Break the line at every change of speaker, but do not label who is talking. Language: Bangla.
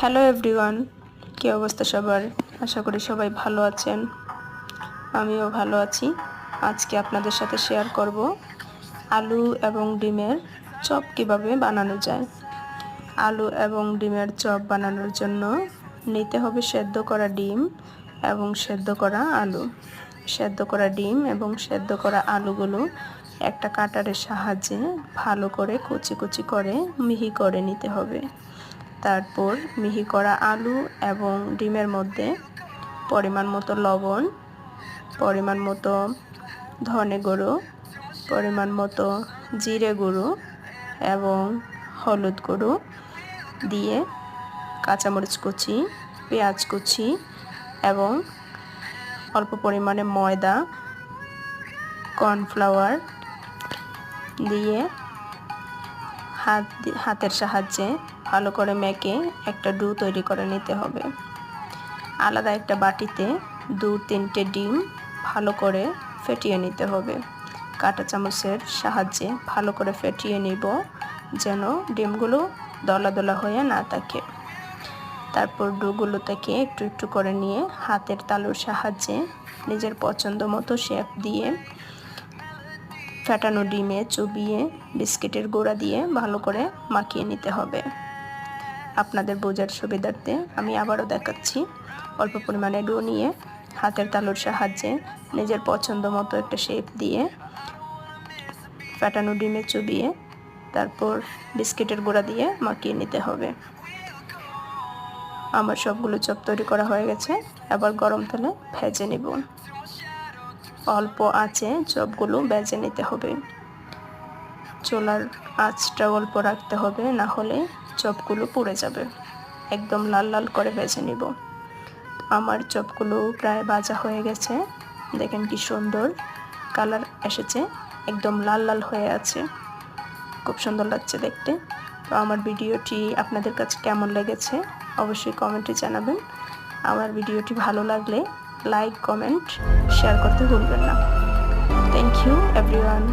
হ্যালো এভরিওয়ান, কী অবস্থা সবার? আশা করি সবাই ভালো আছেন। আমিও ভালো আছি। আজকে আপনাদের সাথে শেয়ার করব আলু এবং ডিমের চপ কিভাবে বানানো যায়। আলু এবং ডিমের চপ বানানোর জন্য নিতে হবে সেদ্ধ করা ডিম এবং সেদ্ধ করা আলু। সেদ্ধ করা ডিম এবং সেদ্ধ করা আলুগুলো একটা কাটারের সাহায্যে ভালো করে কুচি কুচি করে মিহি করে নিতে হবে। তারপর মিহি করা আলু এবং ডিমের মধ্যে পরিমাণ মতো লবণ, পরিমাণ মতো ধনে গুঁড়ো, পরিমাণ মতো জিরে গুঁড়ো এবং হলুদ গুঁড়ো দিয়ে কাঁচামরিচ কুচি, পেঁয়াজ কুচি এবং অল্প পরিমাণে ময়দা, কর্নফ্লাওয়ার দিয়ে হাতের সাহায্যে ভালো করে মেখে একটা ডো তৈরি করে নিতে হবে। আলাদা একটা বাটিতে 2-3টে ডিম ভালো করে ফেটিয়ে নিতে হবে। কাঁটা চামচের সাহায্যে ভালো করে ফেটিয়ে নিব যেন ডিমগুলো দলা দলা হয়ে না থাকে। তারপর ডোগুলো থেকে একটু একটু করে নিয়ে হাতের তালুর সাহায্যে নিজের পছন্দ মতো শেপ দিয়ে ফেটানো ডিমে চুবিয়ে বিস্কিটের গুঁড়া দিয়ে ভালো করে মাখিয়ে নিতে হবে। আপনাদের বোঝার সুবিধার্থে আমি আবারও দেখাচ্ছি। অল্প পরিমাণে ডো নিয়ে হাতের তালুর সাহায্যে নিজের পছন্দ মতো একটা শেপ দিয়ে ফেটানো ডিমে চুবিয়ে তারপর বিস্কিটের গুঁড়া দিয়ে মাখিয়ে নিতে হবে। আমার সবগুলো চপ তৈরি করা হয়ে গেছে। এবার গরম তেলে ভেজে নেব। অল্প আঁচে চপগুলো ভেজে নিতে হবে। চুলার আঁচটা অল্প রাখতে হবে, না হলে চপগুলো পুড়ে যাবে। একদম লাল লাল করে ভেজে নিব। আমার চপগুলো প্রায় ভাজা হয়ে গেছে। দেখেন কি সুন্দর কালার এসেছে, একদম লাল লাল হয়ে আছে, খুব সুন্দর লাগছে দেখতে। তো আমার ভিডিওটি আপনাদের কাছে কেমন লেগেছে অবশ্যই কমেন্টে জানাবেন। আমার ভিডিওটি ভালো লাগলে লাইক, কমেন্ট, শেয়ার করতে ভুলবেন না। Thank you everyone.